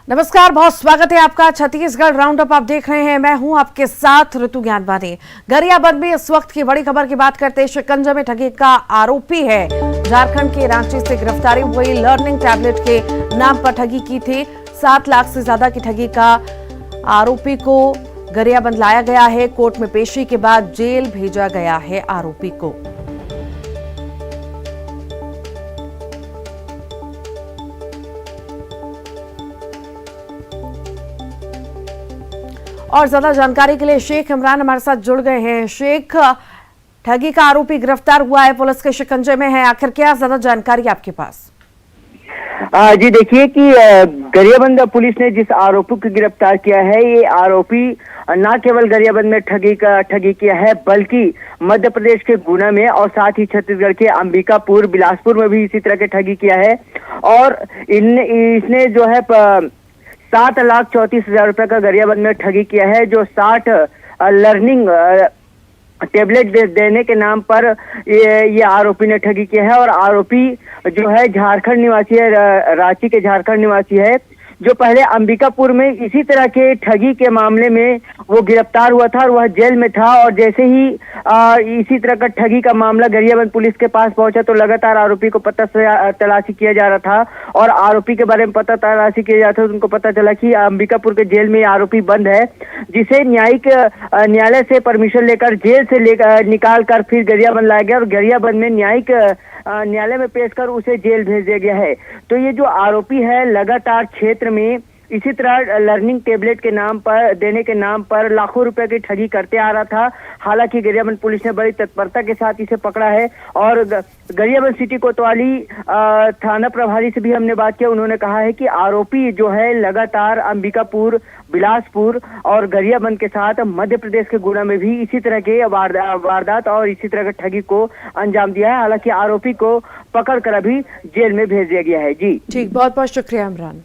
नमस्कार, बहुत स्वागत है आपका। छत्तीसगढ़ राउंड अप आप देख रहे हैं। मैं हूं आपके साथ ऋतु ज्ञानवानी। गरियाबंद में इस वक्त की बड़ी खबर की बात करते हैं। शिकंजे में ठगी का आरोपी है। झारखंड के रांची से गिरफ्तारी हुई। लर्निंग टैबलेट के नाम पर ठगी की थी। 7 लाख से ज्यादा की ठगी का आरोपी को गरियाबंद लाया गया है। कोर्ट में पेशी के बाद जेल भेजा गया है आरोपी को। और ज्यादा जानकारी के लिए शेख इमरान हमारे साथ जुड़ गए हैं। शेख, ठगी का आरोपी गिरफ्तार हुआ है, पुलिस के शिकंजे में है, आखिर क्या ज्यादा जानकारी आपके पास? जी देखिए कि गरियाबंद पुलिस ने जिस आरोपी को गिरफ्तार किया है, ये आरोपी न केवल गरियाबंद में ठगी किया है, बल्कि मध्य प्रदेश के गुना में और साथ ही छत्तीसगढ़ के अंबिकापुर, बिलासपुर में भी इसी तरह के ठगी किया है। और इसने जो है 7,34,000 रुपए का गरियाबंद में ठगी किया है, जो 60 लर्निंग टेबलेट देने के नाम पर ये आरोपी ने ठगी किया है। और आरोपी जो है झारखंड निवासी है, रांची के झारखंड निवासी है, जो पहले अंबिकापुर में इसी तरह के ठगी के मामले में वो गिरफ्तार हुआ था और वह जेल में था। और जैसे ही इसी तरह का ठगी का मामला गरियाबंद पुलिस के पास पहुंचा तो लगातार आरोपी को पता तलाशी किया जा रहा था। और आरोपी के बारे में पता तलाशी किया जाता था तो उनको पता चला कि अंबिकापुर के जेल में आरोपी बंद है, जिसे न्यायिक न्यायालय से परमिशन लेकर जेल से निकाल कर फिर गरियाबंद लाया गया और गरियाबंद में न्यायिक न्यायालय में पेश कर उसे जेल भेज दिया गया है। तो ये जो आरोपी है लगातार क्षेत्र में इसी तरह लर्निंग टेबलेट के नाम पर देने के नाम पर लाखों रुपए की ठगी करते आ रहा था। हालांकि गरियाबंद पुलिस ने बड़ी तत्परता के साथ इसे पकड़ा है। और गरियाबंद सिटी कोतवाली थाना प्रभारी से भी हमने बात किया। उन्होंने कहा है कि आरोपी जो है लगातार अंबिकापुर, बिलासपुर और गरियाबंद के साथ मध्य प्रदेश के गुना में भी इसी तरह के वारदात और इसी तरह के ठगी को अंजाम दिया है। हालांकि आरोपी को पकड़कर अभी जेल में भेज दिया गया है। जी ठीक, बहुत बहुत शुक्रिया इमरान।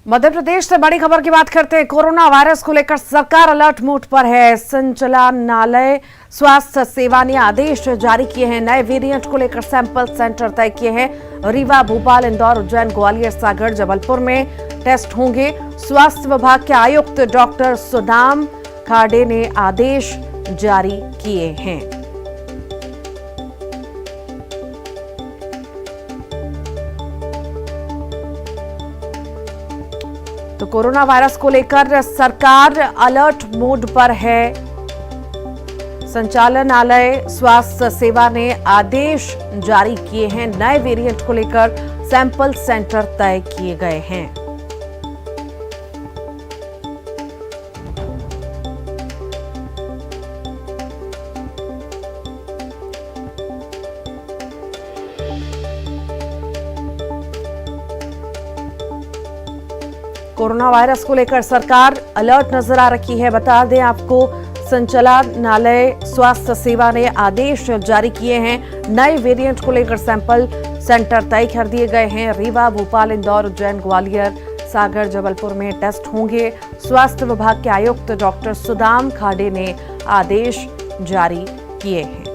मध्य प्रदेश से बड़ी खबर की बात करते हैं। कोरोना वायरस को लेकर सरकार अलर्ट मोड पर है। संचालनालय स्वास्थ्य सेवा ने आदेश जारी किए हैं। नए वेरिएंट को लेकर सैंपल सेंटर तय किए हैं। रीवा, भोपाल, इंदौर, उज्जैन, ग्वालियर, सागर, जबलपुर में टेस्ट होंगे। स्वास्थ्य विभाग के आयुक्त डॉक्टर सुदाम खाड़े ने आदेश जारी किए हैं। तो कोरोना वायरस को लेकर सरकार अलर्ट मोड पर है। संचालनालय स्वास्थ्य सेवा ने आदेश जारी किए हैं। नए वेरिएंट को लेकर सैंपल सेंटर तय किए गए हैं। कोरोना वायरस को लेकर सरकार अलर्ट नजर आ रही है। बता दें आपको, संचालनालय स्वास्थ्य सेवा ने आदेश जारी किए हैं। नए वेरिएंट को लेकर सैंपल सेंटर तय कर दिए गए हैं। रीवा, भोपाल, इंदौर, उज्जैन, ग्वालियर, सागर, जबलपुर में टेस्ट होंगे। स्वास्थ्य विभाग के आयुक्त डॉक्टर सुदाम खाड़े ने आदेश जारी किए हैं।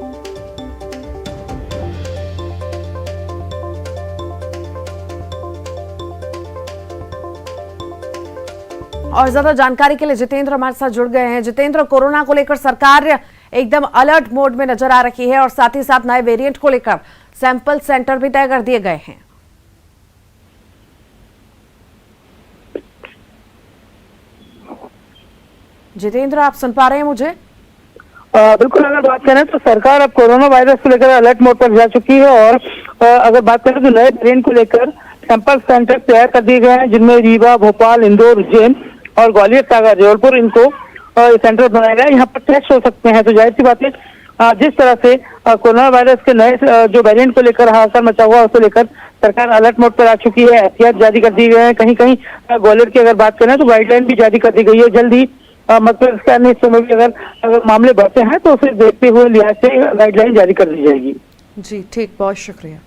और ज्यादा जानकारी के लिए जितेंद्र हमारे साथ जुड़ गए हैं। जितेंद्र, कोरोना को लेकर सरकार एकदम अलर्ट मोड में नजर आ रही है और साथ ही साथ नए वेरिएंट को लेकर सैंपल सेंटर भी तय कर दिए गए हैं। जितेंद्र, आप सुन पा रहे हैं मुझे? बिल्कुल, अगर बात करें तो सरकार अब कोरोना वायरस को लेकर अलर्ट मोड पर जा चुकी है। और अगर बात करें तो नए वेरिएंट को लेकर सैंपल सेंटर तैयार कर दिए गए हैं, जिनमें रीवा, भोपाल, इंदौर, उज्जैन और ग्वालियर, सागर, जबलपुर इनको सेंटर बनाया गया है। यहाँ पर टेस्ट हो सकते हैं। तो जाहिर सी बात है, जिस तरह से कोरोना वायरस के नए जो वेरिएंट को लेकर हाहाकार मचा हुआ, उसको लेकर सरकार अलर्ट मोड पर आ चुकी है। एहतियात जारी कर दी गए हैं। कहीं कहीं ग्वालियर की अगर बात करें तो गाइडलाइन भी जारी कर दी गई है। जल्द ही मध्य प्रदेश के अन्य हिस्सों में भी अगर मामले बढ़ते हैं तो उसे देखते हुए लिहाज से गाइडलाइन जारी कर दी जाएगी। जी ठीक, बहुत शुक्रिया।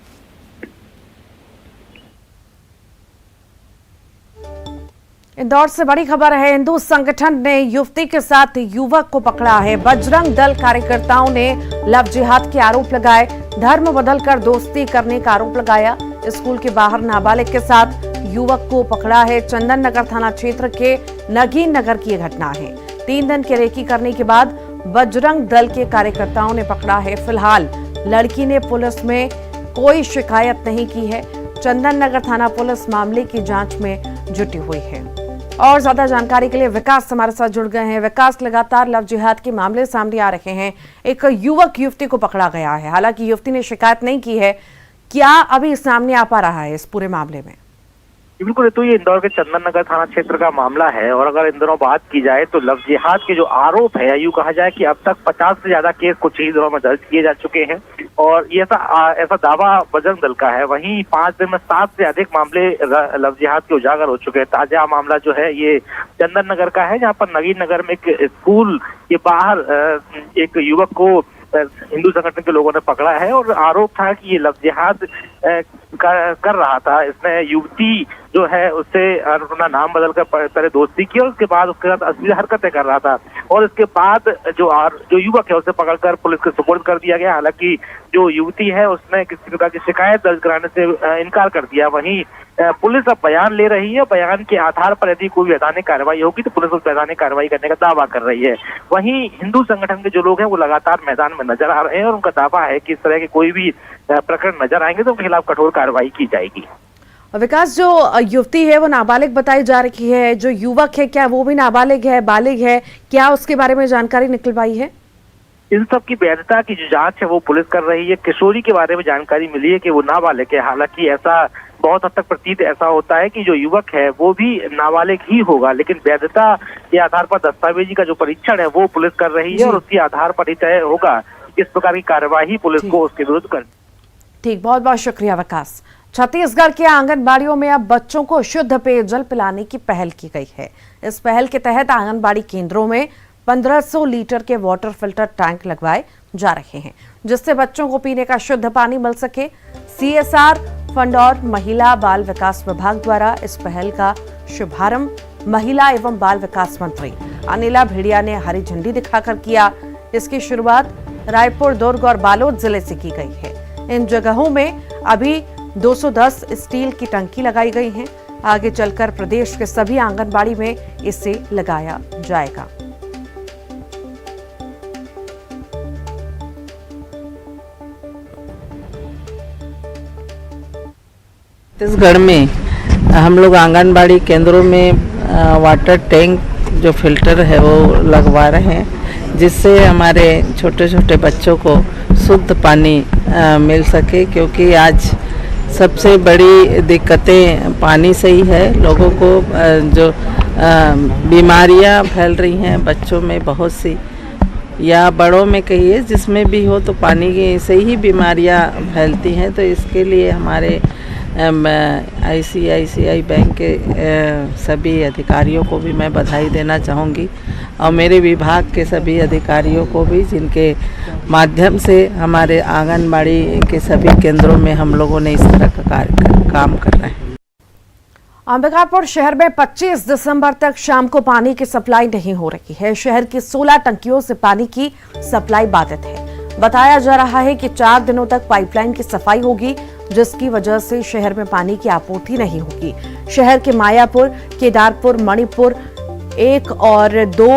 इंदौर से बड़ी खबर है। हिंदू संगठन ने युवती के साथ युवक को पकड़ा है। बजरंग दल कार्यकर्ताओं ने लव जिहाद के आरोप लगाए। धर्म बदलकर दोस्ती करने का आरोप लगाया। स्कूल के बाहर नाबालिग के साथ युवक को पकड़ा है। चंदन नगर थाना क्षेत्र के नगीन नगर की यह घटना है। 3 दिन की रेकी करने के बाद बजरंग दल के कार्यकर्ताओं ने पकड़ा है। फिलहाल लड़की ने पुलिस में कोई शिकायत नहीं की है। चंदन नगर थाना पुलिस मामले की जांच में जुटी हुई है। और ज्यादा जानकारी के लिए विकास हमारे साथ जुड़ गए हैं। विकास, लगातार लव जिहाद के मामले सामने आ रहे हैं। एक युवक युवती को पकड़ा गया है, हालांकि युवती ने शिकायत नहीं की है। क्या अभी सामने आ पा रहा है इस पूरे मामले में? बिल्कुल, तो ये इंदौर के चंदन नगर थाना क्षेत्र का मामला है और अगर इन दिनों बात की जाए तो लव जिहाद के जो आरोप है, यूं कहा जाए कि अब तक 50 से ज्यादा केस कुछ ही दिनों में दर्ज किए जा चुके हैं और ये ऐसा दावा बजरंग दल का है। वहीं 5 दिन में 7 से अधिक मामले लव जिहाद के उजागर हो चुके हैं। ताजा मामला जो है ये चंदन नगर का है, जहाँ पर नगीन नगर में एक स्कूल के बाहर एक युवक को हिंदू संगठन के लोगों ने पकड़ा है और आरोप था कि ये लव जिहाद कर रहा था। इसने युवती जो है उससे अपना नाम बदलकर पहले दोस्ती की और उसके बाद उसके साथ अश्लील हरकतें कर रहा था और इसके बाद जो युवक है उसे पकड़कर पुलिस के सुपुर्द कर दिया गया। हालांकि जो युवती है उसने किसी प्रकार की शिकायत दर्ज कराने से इनकार कर दिया। वहीं पुलिस अब बयान ले रही है। बयान के आधार पर यदि कोई वैधानिक कार्रवाई होगी तो पुलिस उस वैधानिक कार्रवाई करने का दावा कर रही है। वहीं हिंदू संगठन के जो लोग हैं वो लगातार मैदान में नजर आ रहे हैं और उनका दावा है कि इस तरह के कोई भी प्रकरण नजर आएंगे तो उनके खिलाफ कठोर कार्रवाई की जाएगी। विकास, जो युवती है वो नाबालिग बताई जा रही है, जो युवक है क्या वो भी नाबालिग है, बालिग है? क्या उसके बारे में जानकारी निकल पाई है? इन सब की वैधता की जो जांच है वो पुलिस कर रही है। किशोरी के बारे में जानकारी मिली है कि वो नाबालिग है। हालांकि ऐसा बहुत हद तक प्रतीत ऐसा होता है कि जो युवक है वो भी नाबालिग ही होगा, लेकिन वैधता के आधार पर दस्तावेजी का जो परीक्षण है वो पुलिस कर रही है और उसके आधार पर ही तय होगा किस प्रकार की कार्यवाही पुलिस को उसके विरुद्ध कर। ठीक, बहुत बहुत शुक्रिया विकास। छत्तीसगढ़ के आंगनबाड़ियों में अब बच्चों को शुद्ध पेयजल पिलाने की पहल की गई है। इस पहल के तहत आंगनबाड़ी केंद्रों में 1500 लीटर के वाटर फिल्टर टैंक लगवाए जा रहे हैं, जिससे बच्चों को पीने का शुद्ध पानी मिल सके। CSR फंड और महिला बाल विकास विभाग द्वारा इस पहल का शुभारंभ महिला एवं बाल विकास मंत्री अनिला भेड़िया ने हरी झंडी दिखाकर किया। इसकी शुरुआत रायपुर, दुर्ग और बालोद जिले से की गई है। इन जगहों में अभी 210 स्टील की टंकी लगाई गई हैं। आगे चलकर प्रदेश के सभी आंगनबाड़ी में इसे लगाया जाएगा। छत्तीसगढ़ में हम लोग आंगनबाड़ी केंद्रों में वाटर टैंक जो फिल्टर है वो लगवा रहे हैं, जिससे हमारे छोटे छोटे बच्चों को शुद्ध पानी मिल सके, क्योंकि आज सबसे बड़ी दिक्कतें पानी से ही है। लोगों को जो बीमारियां फैल रही हैं बच्चों में बहुत सी या बड़ों में कहिए, जिसमें भी हो तो पानी से ही बीमारियां फैलती हैं। तो इसके लिए हमारे ICICI बैंक के सभी अधिकारियों को भी मैं बधाई देना चाहूँगी और मेरे विभाग के सभी अधिकारियों को भी, जिनके माध्यम से हमारे आंगनबाड़ी के सभी केंद्रों में हम लोगों ने इस तरह का काम कर रहे हैं। अंबिकापुर शहर में 25 दिसंबर तक शाम को पानी की सप्लाई नहीं हो रही है। शहर की 16 टंकियों से पानी की सप्लाई बाधित है। बताया जा रहा है कि 4 दिनों तक पाइपलाइन की सफाई होगी, जिसकी वजह से शहर में पानी की आपूर्ति नहीं होगी। शहर के मायापुर, केदारपुर, मणिपुर 1 और 2,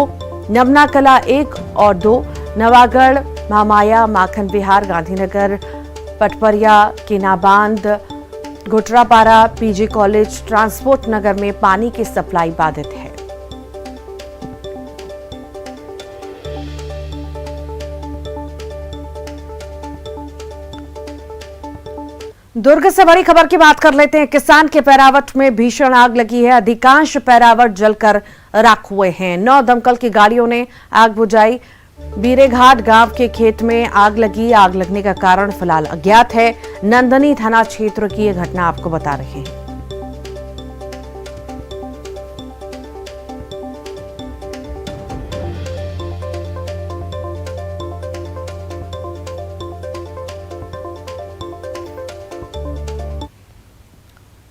नवनाकला 1 और 2, Navagarh, Mahamaya, Makhan Vihar, Gandhinagar, Patpariya, Kenabandh, Ghutrapara, PG college, transport Nagar में पानी की सप्लाई बाधित है। दुर्ग से बड़ी खबर की बात कर लेते हैं। किसान के पैरावट में भीषण आग लगी है। अधिकांश पैरावट जलकर राख हुए हैं। 9 दमकल की गाड़ियों ने आग बुझाई। बीरेघाट गांव के खेत में आग लगी। आग लगने का कारण फिलहाल अज्ञात है। नंदनी थाना क्षेत्र की यह घटना आपको बता रहे हैं।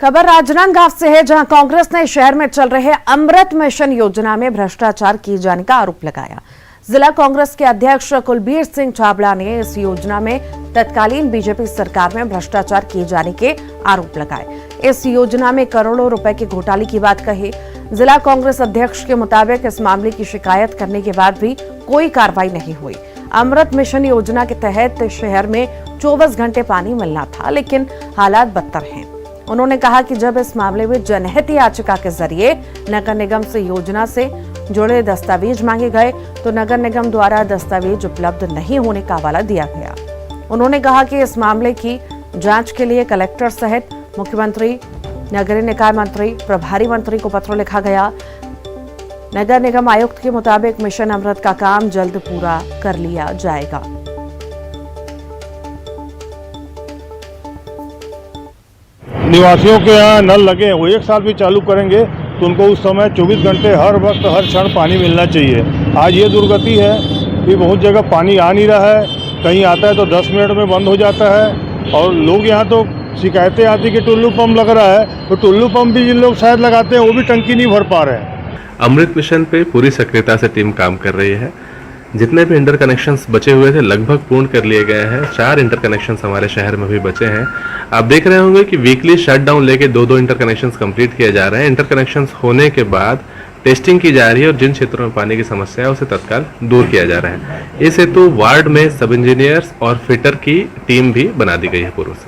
खबर राजनांदगांव से है, जहां कांग्रेस ने शहर में चल रहे अमृत मिशन योजना में भ्रष्टाचार किए जाने का आरोप लगाया। जिला कांग्रेस के अध्यक्ष कुलबीर सिंह छाबड़ा ने इस योजना में तत्कालीन बीजेपी सरकार में भ्रष्टाचार किए जाने के आरोप लगाए। इस योजना में करोड़ों रुपए के घोटाले की बात कही। जिला कांग्रेस अध्यक्ष के मुताबिक इस मामले की शिकायत करने के बाद भी कोई कार्रवाई नहीं हुई। अमृत मिशन योजना के तहत शहर में 24 घंटे पानी मिलना था, लेकिन हालात बदतर हैं। उन्होंने कहा कि जब इस मामले में जनहित याचिका के जरिए नगर निगम से योजना से जुड़े दस्तावेज मांगे गए तो नगर निगम द्वारा दस्तावेज उपलब्ध नहीं होने का हवाला दिया गया। उन्होंने कहा कि इस मामले की जांच के लिए कलेक्टर सहित मुख्यमंत्री, नगरीय निकाय मंत्री, प्रभारी मंत्री को पत्र लिखा गया। नगर निगम आयुक्त के मुताबिक मिशन अमृत का काम जल्द पूरा कर लिया जाएगा। निवासियों के यहाँ नल लगे हैं, वो 1 साल भी चालू करेंगे तो उनको उस समय 24 घंटे हर वक्त हर क्षण पानी मिलना चाहिए। आज ये दुर्गति है कि बहुत जगह पानी आ नहीं रहा है, कहीं आता है तो 10 मिनट में बंद हो जाता है और लोग यहाँ तो शिकायतें आती कि टुल्लू पंप लग रहा है, तो टुल्लू पंप भी जिन लोग शायद लगाते हैं वो भी टंकी नहीं भर पा रहे हैं। अमृत मिशन पे पूरी सक्रियता से टीम काम कर रही है। जितने भी इंटरकनेक्शंस बचे हुए थे लगभग पूर्ण कर लिए गए हैं। 4 इंटरकनेक्शंस हमारे शहर में भी बचे हैं। आप देख रहे होंगे कि वीकली शटडाउन लेके 2-2 इंटरकनेक्शंस कंप्लीट किए जा रहे हैं। इंटरकनेक्शंस होने के बाद टेस्टिंग की जा रही है और जिन क्षेत्रों में पानी की समस्या है उसे तत्काल दूर किया जा रहा है। इस हेतु वार्ड में सब इंजीनियर्स और फिटर की टीम भी बना दी गई है पूर्व से।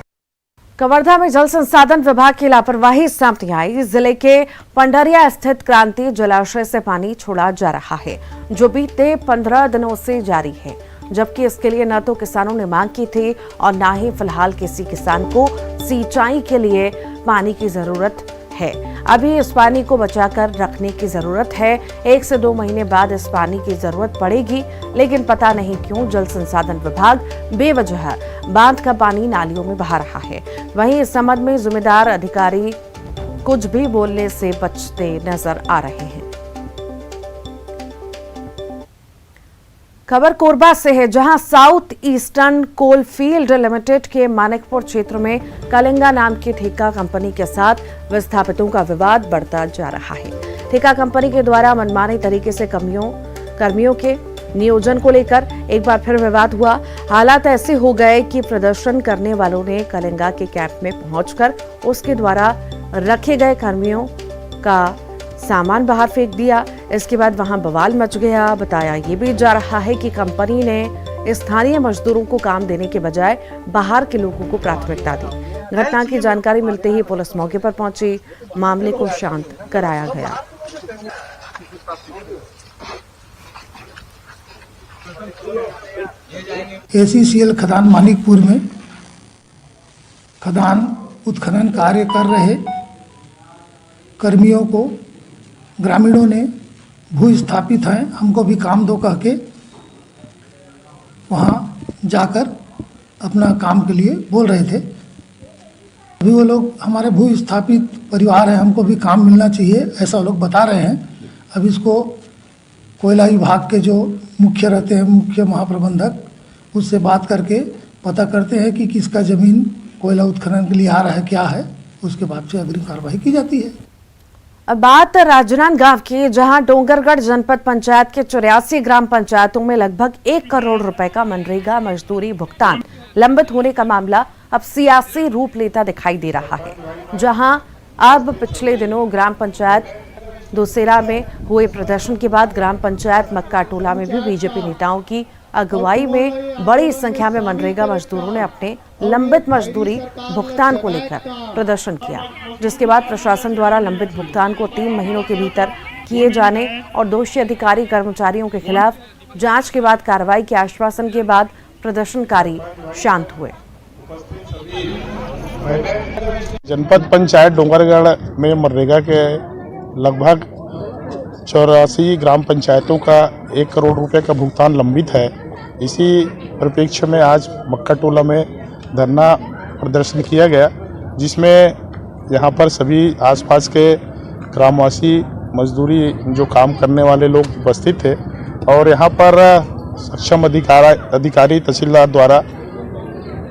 कवर्धा में जल संसाधन विभाग की लापरवाही सामने आई। जिले के पंडरिया स्थित क्रांति जलाशय से पानी छोड़ा जा रहा है, जो बीते 15 दिनों से जारी है, जबकि इसके लिए न तो किसानों ने मांग की थी और न ही फिलहाल किसी किसान को सिंचाई के लिए पानी की जरूरत है। अभी इस पानी को बचाकर रखने की जरूरत है। 1 से 2 महीने बाद इस पानी की जरूरत पड़ेगी, लेकिन पता नहीं क्यों जल संसाधन विभाग बेवजह बांध का पानी नालियों में बहा रहा है। वहीं इस संबंध में जिम्मेदार अधिकारी कुछ भी बोलने से बचते नजर आ रहे हैं। खबर कोरबा से है, जहां South Eastern Coal Field Limited के मानिकपुर क्षेत्र में कलिंगा नाम की ठेका कंपनी के साथ विस्थापितों का विवाद बढ़ता जा रहा है। ठेका कंपनी के द्वारा मनमानी तरीके से कर्मियों के नियोजन को लेकर एक बार फिर विवाद हुआ। हालात ऐसे हो गए कि प्रदर्शन करने वालों ने कलिंगा के कैंप में पहुंचकर उसके द्वारा रखे गए कर्मियों का सामान बाहर फेंक दिया। इसके बाद वहां बवाल मच गया। बताया ये भी जा रहा है कि कंपनी ने स्थानीय मजदूरों को काम देने के बजाय बाहर के लोगों को प्राथमिकता दी। घटना की जानकारी मिलते ही पुलिस मौके पर पहुंची, मामले को शांत कराया गया। ACCL खदान मानिकपुर में खदान उत्खनन कार्य कर रहे कर्मियों को ग्रामीणों ने भू स्थापित हैं, हमको भी काम दो कह के वहाँ जाकर अपना काम के लिए बोल रहे थे। अभी वो लोग हमारे भू स्थापित परिवार हैं, हमको भी काम मिलना चाहिए, ऐसा लोग बता रहे हैं। अब इसको कोयला विभाग के जो मुख्य रहते हैं, मुख्य महाप्रबंधक, उससे बात करके पता करते हैं कि किसका ज़मीन कोयला उत्खनन के लिए आ रहा है, क्या है, उसके बाद से अग्रिम कार्रवाई की जाती है। अब बात राजनांद गांव की, जहां डोंगरगढ़ जनपद पंचायत के 84 ग्राम पंचायतों में लगभग 1 करोड़ रुपए का मनरेगा मजदूरी भुगतान लंबित होने का मामला अब सियासी रूप लेता दिखाई दे रहा है। जहां अब पिछले दिनों ग्राम पंचायत दोसेरा में हुए प्रदर्शन के बाद ग्राम पंचायत मक्का टोला में भी बीजेपी नेताओं की अगुवाई में बड़ी संख्या में मनरेगा मजदूरों ने अपने लंबित मजदूरी भुगतान को लेकर प्रदर्शन किया, जिसके बाद प्रशासन द्वारा लंबित भुगतान को 3 महीनों के भीतर किए जाने और दोषी अधिकारी कर्मचारियों के खिलाफ जांच के बाद कार्रवाई के आश्वासन के बाद प्रदर्शनकारी शांत हुए। जनपद पंचायत डोंगरगढ़ में मनरेगा के लगभग 84 ग्राम पंचायतों का 1 करोड़ रुपए का भुगतान लंबित है। इसी परिप्रेक्ष्य में आज मक्का टोला में धरना प्रदर्शन किया गया, जिसमें यहाँ पर सभी आसपास के ग्रामवासी मजदूरी जो काम करने वाले लोग उपस्थित थे और यहाँ पर सक्षम अधिकारी तहसीलदार द्वारा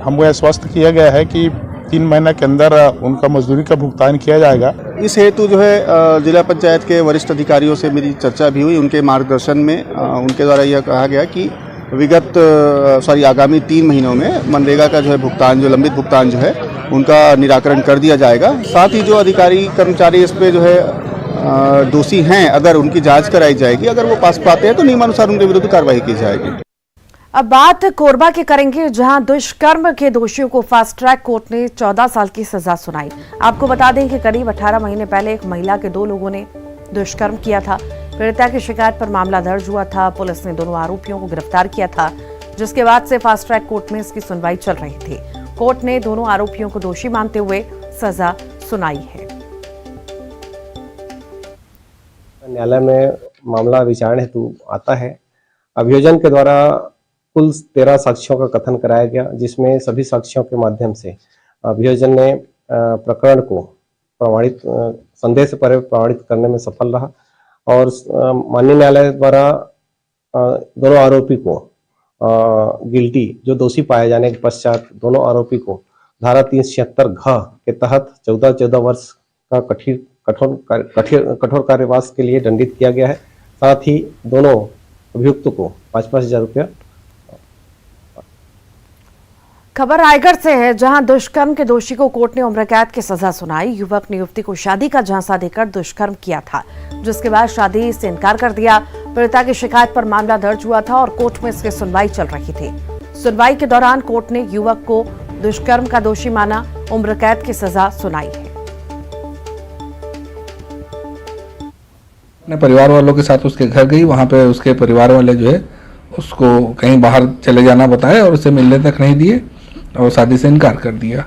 हमको आश्वस्त किया गया है कि 3 महीने के अंदर उनका मजदूरी का भुगतान किया जाएगा। इस हेतु जो है जिला पंचायत के वरिष्ठ अधिकारियों से मेरी चर्चा भी हुई। उनके मार्गदर्शन में उनके द्वारा यह कहा गया कि आगामी 3 महीनों में मनरेगा का जो है भुगतान, जो लंबित भुगतान जो है उनका निराकरण कर दिया जाएगा। साथ ही जो अधिकारी कर्मचारी इस पे जो है दोषी हैं, अगर उनकी जांच कराई जाएगी, अगर वो पास पाते हैं तो नियमानुसार उनके विरुद्ध कार्रवाई की जाएगी। अब बात कोरबा की करेंगे, जहां दुष्कर्म के दोषियों को फास्ट ट्रैक कोर्ट ने 14 साल की सजा सुनाई। आपको बता दें कि करीब 18 महीने पहले एक महिला के 2 लोगों ने दुष्कर्म किया था। पीड़िता की शिकायत पर मामला दर्ज हुआ था। पुलिस ने दोनों आरोपियों को गिरफ्तार किया था, जिसके बाद से फास्ट ट्रैक कोर्ट में इसकी सुनवाई चल रही थी। कोर्ट ने दोनों आरोपियों को दोषी मानते हुए सजा सुनाई है। न्यायालय में मामला विचारण हेतु आता है। अभियोजन के द्वारा कुल 13 साक्ष्यों का कथन कराया गया, जिसमें सभी साक्ष्यों के माध्यम से अभियोजन ने प्रकरण को प्रमाणित, संदेह से परे प्रमाणित करने में सफल रहा और माननीय न्यायालय द्वारा दोनों आरोपी को गिल्टी, जो दोषी पाए जाने के पश्चात दोनों आरोपी को धारा 376 घ के तहत 14 वर्ष का कठोर कार्यवास के लिए दंडित किया गया है। साथ ही दोनों अभियुक्त को 5-5 हजार रुपया। खबर रायगढ़ से है, जहां दुष्कर्म के दोषी को कोर्ट ने उम्र कैद की सजा सुनाई। युवक ने युवती को शादी का झांसा देकर दुष्कर्म किया था, जिसके बाद शादी से इनकार कर दिया। पीड़िता की शिकायत पर मामला दर्ज हुआ था और कोर्ट में इसकी सुनवाई चल रही थी। सुनवाई के दौरान कोर्ट ने युवक को दुष्कर्म का दोषी माना, उम्र कैद की सजा सुनाई है। अपने परिवार वालों के साथ उसके घर गई, वहां पे उसके परिवार वाले जो है उसको कहीं बाहर चले जाना बताया और उसे मिलने तक नहीं दिए और शादी से इनकार कर दिया।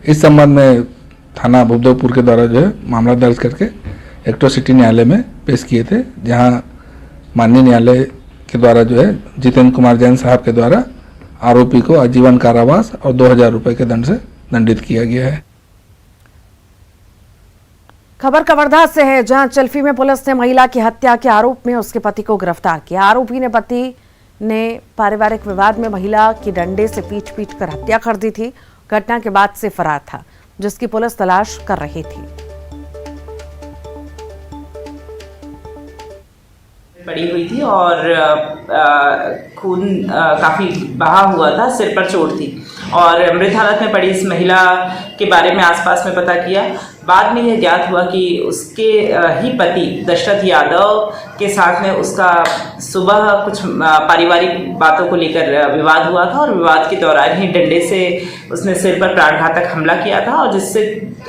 इस संबंध में थाना भूपदेवपुर के द्वारा जो है मामला दर्ज करके एट्रोसिटी न्यायालय में पेश किए थे, जहां माननीय न्यायालय के द्वारा जो है जितेंद्र कुमार जैन साहब के द्वारा आरोपी को आजीवन कारावास और 2000 रुपए के दंड से दंडित किया गया है। खबर कवर्धा से है, जहां चिल्फी में पुलिस ने महिला की हत्या के आरोप में उसके पति को गिरफ्तार किया। आरोपी ने पति ने पारिवारिक विवाद में महिला की डंडे से पीट कर हत्या कर दी थी। घटना के बाद से फरार था, जिसकी पुलिस तलाश कर रही थी। पड़ी हुई थी और खून काफी बहा हुआ था, सिर पर चोट थी और मृत हालत में पड़ी इस महिला के बारे में आसपास में पता किया। बाद में यह ज्ञात हुआ कि उसके ही पति दशरथ यादव के साथ में उसका सुबह कुछ पारिवारिक बातों को लेकर विवाद हुआ था और विवाद के दौरान ही डंडे से उसने सिर पर प्राणघातक हमला किया था और जिससे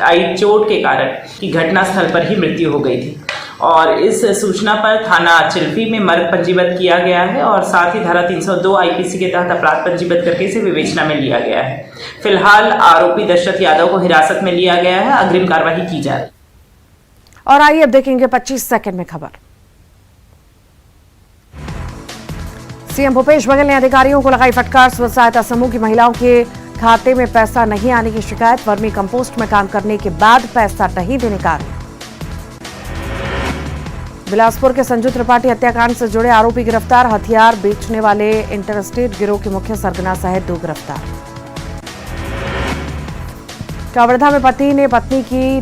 आई चोट के कारण की घटनास्थल पर ही मृत्यु हो गई थी। और इस सूचना पर थाना चिल्फी में मर्ग पंजीबद्ध किया गया है और साथ ही धारा 302 आईपीसी के तहत अपराध पंजीबद्ध करके इसे विवेचना में लिया गया है। फिलहाल आरोपी दशरथ यादव को हिरासत में लिया गया है, अग्रिम कार्रवाई की जा रही है। और आइए अब देखेंगे 25 सेकंड में खबर। सीएम भूपेश बघेल ने अधिकारियों को लगाई फटकार। स्व सहायता समूह की महिलाओं के खाते में पैसा नहीं आने की शिकायत। वर्मी कंपोस्ट में काम करने के बाद पैसा नहीं देने का आरोप। बिलासपुर के संजू त्रिपाठी हत्याकांड से जुड़े आरोपी गिरफ्तार। हथियार बेचने वाले इंटरस्टेट गिरोह के मुख्य सरगना सहित 2 गिरफ्तार। कवर्धा में पति ने पत्नी की